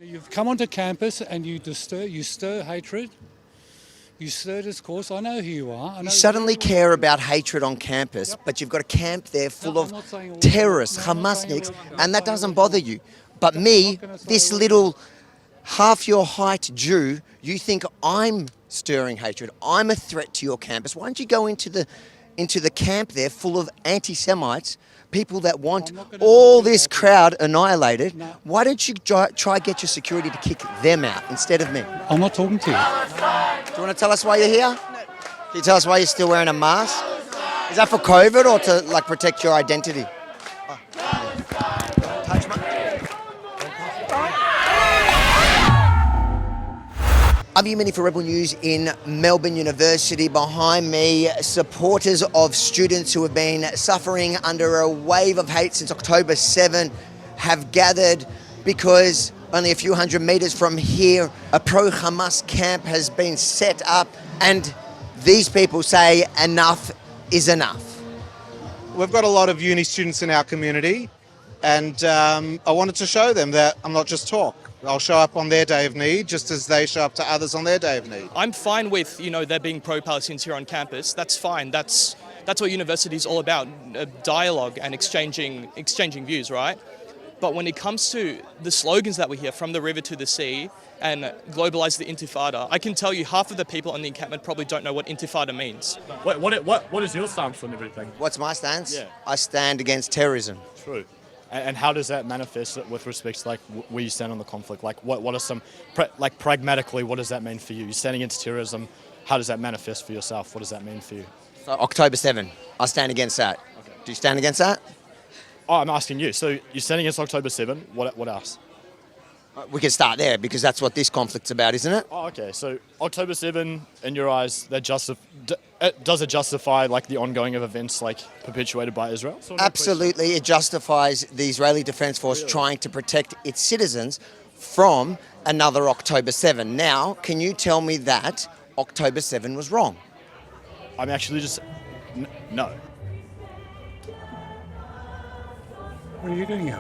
You've come onto campus and you stir hatred, you stir discourse. I know who you are. You suddenly care about hatred on campus, but you've got a camp there full of terrorists, Hamasniks, and that doesn't bother you. But me, this little half your height Jew, you think I'm stirring hatred. I'm a threat to your campus. Why don't you go into the camp there full of anti-Semites, people that want all this crowd annihilated? Why don't you try get your security to kick them out instead of me? I'm not talking to you. Do you want to tell us why you're here? Can you tell us why you're still wearing a mask? Is that for COVID or to protect your identity? Touch my... I'm Yemeni for Rebel News in Melbourne University. Behind me, supporters of students who have been suffering under a wave of hate since October 7 have gathered because only a few hundred metres from here, a pro-Hamas camp has been set up, and these people say enough is enough. We've got a lot of uni students in our community, and I wanted to show them that I'm not just talk. I'll show up on their day of need just as they show up to others on their day of need. I'm fine with, there being pro-Palestinians here on campus. That's fine. That's what university is all about, dialogue and exchanging views, right? But when it comes to the slogans that we hear, from the river to the sea, and globalise the intifada, I can tell you half of the people on the encampment probably don't know what intifada means. What is your stance on everything? What's my stance? Yeah. I stand against terrorism. True. And how does that manifest with respect to where you stand on the conflict? What are some, pragmatically, what does that mean for you? You're standing against terrorism. How does that manifest for yourself? What does that mean for you? So October 7, I stand against that. Okay. Do you stand against that? Oh, I'm asking you. So you're standing against October 7. What else? We can start there because that's what this conflict's about, isn't it? Oh, okay. So October 7, in your eyes, does it justify the ongoing of events perpetuated by Israel? Absolutely, it justifies the Israeli Defence Force trying to protect its citizens from another October 7. Now, can you tell me that October 7 was wrong? I'm actually just no. What are you doing here?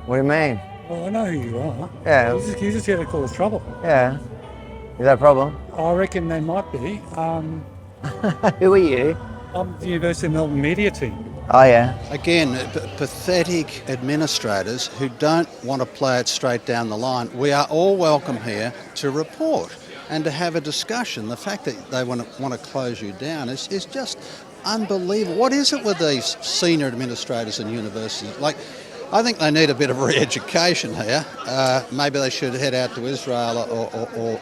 What do you mean? Well, I know who you are. Yeah. You're just here to cause trouble. Yeah. Is that a problem? I reckon they might be. Who are you? I'm the University of Melbourne media team. Oh, yeah. Again, pathetic administrators who don't want to play it straight down the line. We are all welcome here to report and to have a discussion. The fact that they want to close you down is just unbelievable. What is it with these senior administrators in universities? I think they need a bit of re-education here. Maybe they should head out to Israel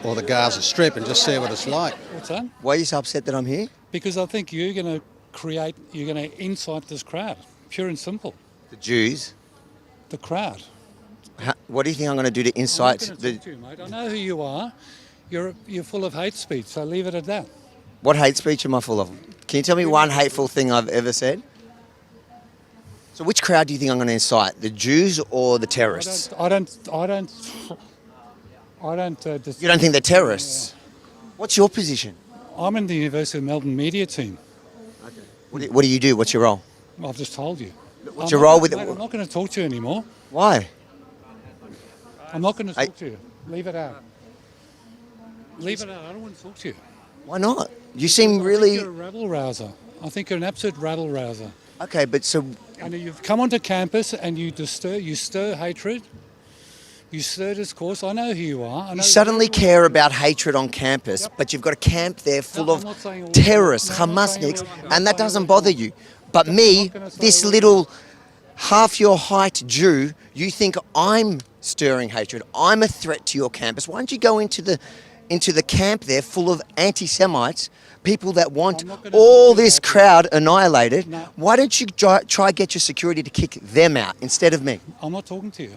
or the Gaza Strip and just see what it's like. What's that? Why are you so upset that I'm here? Because I think you're going to incite this crowd, pure and simple. The Jews? The crowd. What do you think I'm going to do to incite I'm not going to talk to you, mate. I know who you are. You're full of hate speech, so leave it at that. What hate speech am I full of? Can you tell me one hateful thing I've ever said? So which crowd do you think I'm going to incite? The Jews or the terrorists? I don't. You don't think they're terrorists? What's your position? I'm in the University of Melbourne media team. Okay. What do you do? What's your role? I've just told you. What's your role with it? I'm not going to talk to you anymore. Why? I'm not going to talk to you. Leave it out. Leave it out. I don't want to talk to you. Why not? You seem really... You're a rabble-rouser. I think you're an absolute rabble-rouser. Okay, but so... And you've come onto campus and you stir hatred, you stir discourse. I know who you are. You suddenly care about hatred on campus, but you've got a camp there full of terrorists, Hamasniks, and that doesn't bother you. But me, this little half your height Jew, you think I'm stirring hatred. I'm a threat to your campus. Why don't you go into the camp there full of anti-Semites, people that want all this crowd annihilated? Why don't you try get your security to kick them out instead of me? I'm not talking to you.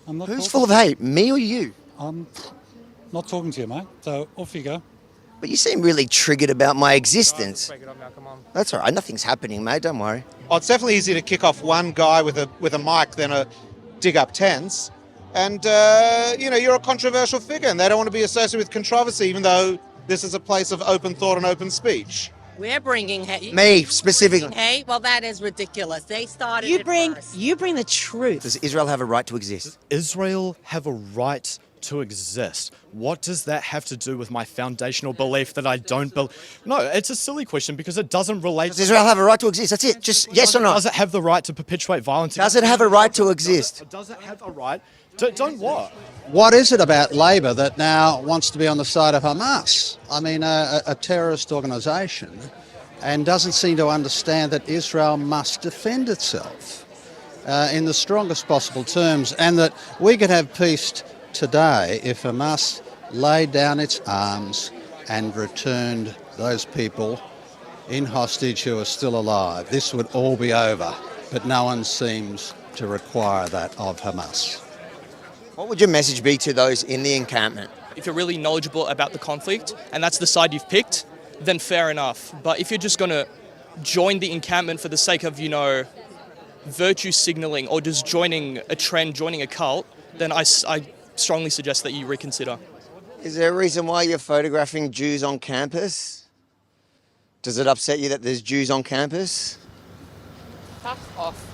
Who's full of hate, me or you? I'm not talking to you, mate. So off you go. But you seem really triggered about my existence. That's all right. Nothing's happening, mate. Don't worry. Oh, it's definitely easier to kick off one guy with a mic than dig up tents. And, you're a controversial figure and they don't want to be associated with controversy, even though this is a place of open thought and open speech. We're bringing hate. Me, specifically. Hate? Well, that is ridiculous. They started You it bring first. the truth. Does Israel have a right to exist? Israel have a right to exist. What does that have to do with my foundational belief that I don't believe? No, it's a silly question because it doesn't relate. Does Israel have a right to exist? That's it. Just yes or no. Does it have the right to perpetuate violence? Does it have a right to exist? Does it have a right? Don't what? What is it about Labor that now wants to be on the side of Hamas? I mean, a terrorist organisation, and doesn't seem to understand that Israel must defend itself in the strongest possible terms, and that we could have peace today if Hamas laid down its arms and returned those people in hostage who are still alive. This would all be over, but no one seems to require that of Hamas. What would your message be to those in the encampment? If you're really knowledgeable about the conflict and that's the side you've picked, then fair enough. But if you're just going to join the encampment for the sake of, virtue signaling or just joining a trend, joining a cult, then I strongly suggest that you reconsider. Is there a reason why you're photographing Jews on campus? Does it upset you that there's Jews on campus? Fuck off.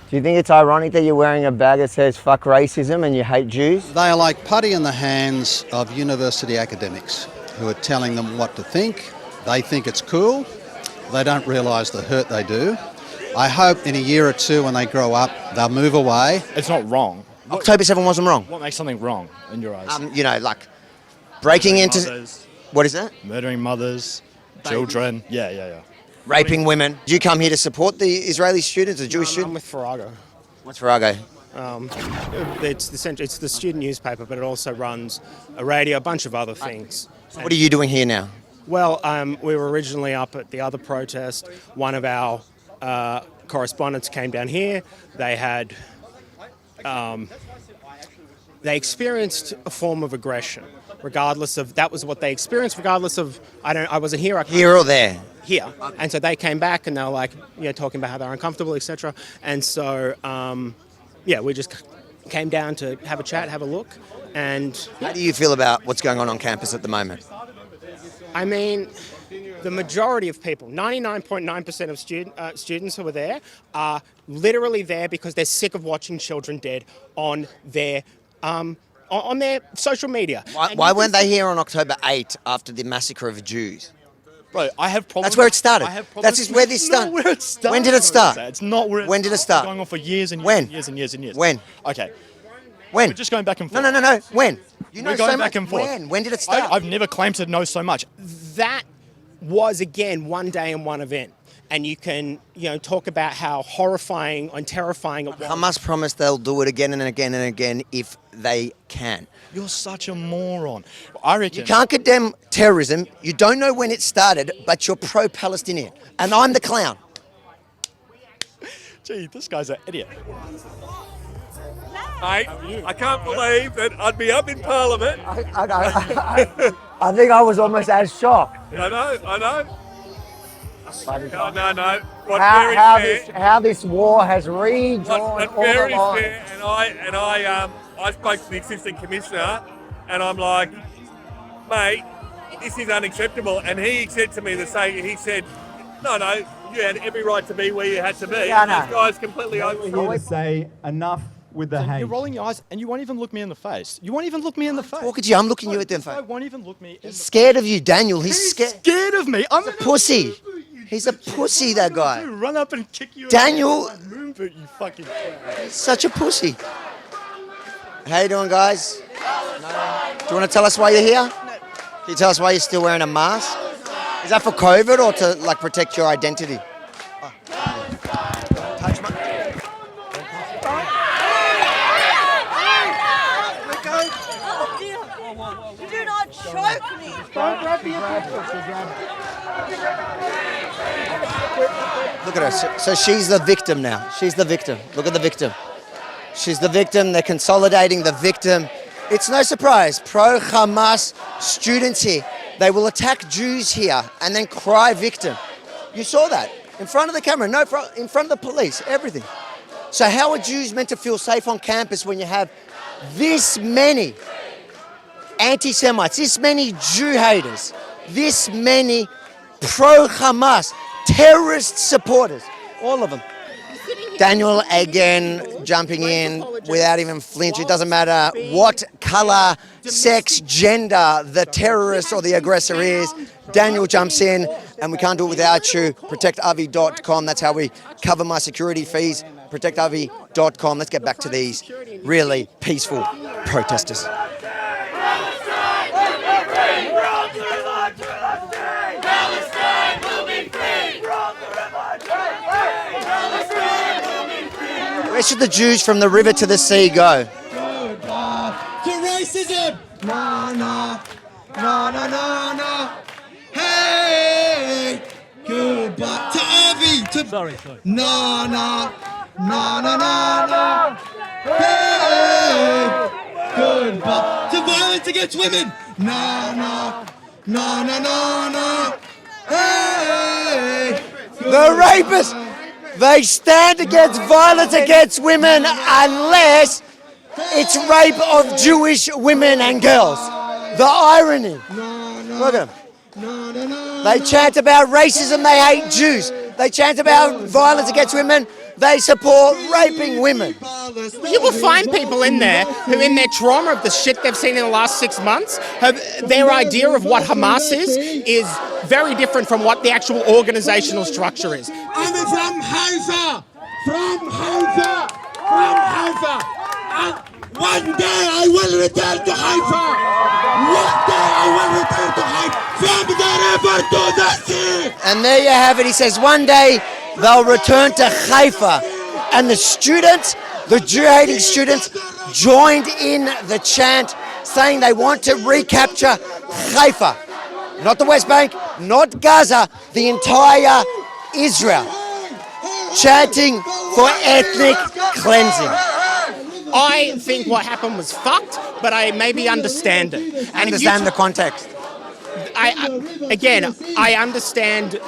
Do you think it's ironic that you're wearing a bag that says fuck racism and you hate Jews? They are like putty in the hands of university academics who are telling them what to think. They think it's cool. They don't realise the hurt they do. I hope in a year or two when they grow up, they'll move away. It's not wrong. October 7 wasn't wrong. What makes something wrong in your eyes? Like breaking into... Mothers, What is that? murdering mothers, children. Yeah. Raping women. Do you come here to support the Israeli students, the Jewish I'm students? with Farrago. What's Farrago? It's the student newspaper, but it also runs a radio, a bunch of other things. So what are you doing here now? Well, we were originally up at the other protest. One of our correspondents came down here. They had... they experienced a form of aggression, regardless of... That was what they experienced, regardless of... I wasn't here. Here or there? Here. And so they came back and they were like, talking about how they're uncomfortable, etc. And so, we just came down to have a chat, have a look. And How do you feel about what's going on campus at the moment? I mean, the majority of people, 99.9% of students who are there, are literally there because they're sick of watching children dead on their social media. Why weren't they here on October 8 after the massacre of Jews? Bro, I have problems. That's where it started. I have problems. That's just where this started. Not where it started. When did it start? It's not where it When did it started. start? It's going on for years and years When? and years and years and years. When? Okay. When? We're just going back and forth. No. When? You know We're going so back much. and forth. When? When did it start? I've never claimed to know so much. That was, again, one day and one event. And you can, talk about how horrifying and terrifying it was. Hamas promised they'll do it again and again and again if they can. You're such a moron. I reckon. You can't condemn terrorism. You don't know when it started, but you're pro-Palestinian. And I'm the clown. Gee, this guy's an idiot. Mate, I can't believe that I'd be up in Parliament. I think I was almost as shocked. I know. No. How this war has redrawn That's all very the lines. fair. And I spoke to the assistant commissioner, and I'm like, mate, this is unacceptable. And he said to me the same. He said, no, you had every right to be where you had to be. Yeah, I know. This guy's completely over. Here to say enough with the hate. You're rolling your eyes and you won't even look me in the face. You won't even look me in the face. Talking to you, I'm looking you at them. This guy won't even look me in the face. Scared of you, Daniel. He's Scared of me. I'm a pussy. He's a pussy, that guy. Run up and kick you. Daniel. Moon boot, you fucking. He's such a pussy. How you doing, guys? Do you want to tell us why you're here? Can you tell us why you're still wearing a mask? Is that for COVID or to protect your identity? Touch my... Do not choke me. Don't grab me. Look at her. So she's the victim now. She's the victim. Look at the victim. She's the victim. They're consolidating the victim. It's no surprise. Pro-Hamas students here. They will attack Jews here and then cry victim. You saw that in front of the camera, in front of the police, everything. So how are Jews meant to feel safe on campus when you have this many anti-Semites, this many Jew haters, this many pro-Hamas, terrorist supporters, all of them. Daniel again jumping in without even flinch. It doesn't matter what colour, sex, gender the terrorist or the aggressor is. Daniel jumps in, and we can't do it without you. ProtectAvi.com, that's how we cover my security fees. ProtectAvi.com. Let's get back to these really peaceful protesters. Where should the Jews from the river to the sea go? To racism! No, no, no, no, no, no. Hey! Goodbye. To Avi! Sorry. No, no, no, no, no, no. Hey! Goodbye. To violence against women! No, no, no, no, no, no. Hey! The rapists! They stand against violence against women unless it's rape of Jewish women and girls. The irony. Look at them. They chant about racism, they hate Jews. They chant about violence against women, they support raping women. You will find people in there who, in their trauma of the shit they've seen in the last 6 months, have their idea of what Hamas is very different from what the actual organizational structure is. I'm from Haifa! From Haifa! From Haifa! And one day I will return to Haifa! One day I will return to Haifa! From the river to the sea! And there you have it. He says one day they'll return to Haifa. And the students, the Jew-hating students, joined in the chant saying they want to recapture Haifa. Not the West Bank, not Gaza, the entire Israel. Chanting for ethnic cleansing. I think what happened was fucked, but I maybe understand it. And Understand the context. I understand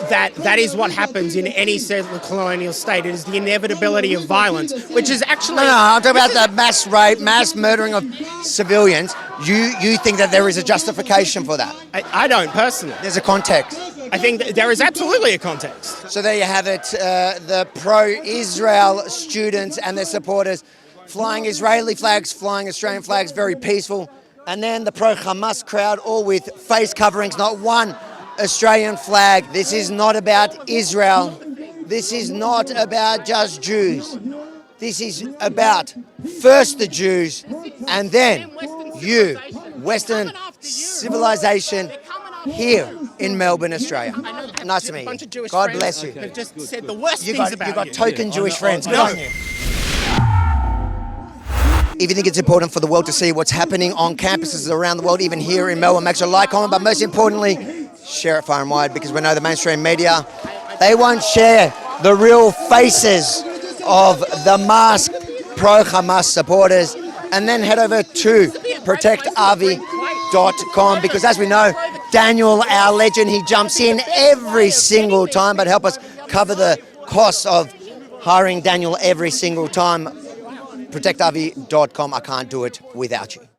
that is what happens in any settler colonial state. It is the inevitability of violence, which is actually... No, I'm talking about the mass rape, mass murdering of civilians. You think that there is a justification for that? I don't, personally. There's a context. I think that there is absolutely a context. So there you have it, the pro-Israel students and their supporters flying Israeli flags, flying Australian flags, very peaceful. And then the pro-Hamas crowd, all with face coverings, not one Australian flag. This is not about Israel. This is not about just Jews. This is about first the Jews and then you, Western civilization, here in Melbourne, Australia. Nice to meet you. God bless you. They've just said the worst things about you got token Jewish friends. Good on you. If you think it's important for the world to see what's happening on campuses around the world, even here in Melbourne, make sure to like, comment, but most importantly, share it far and wide, because we know the mainstream media, they won't share the real faces of the masked pro-Hamas supporters. And then head over to ProtectAvi.com, because as we know, Daniel, our legend, he jumps in every single time, but help us cover the costs of hiring Daniel every single time. ProtectAvi.com. I can't do it without you.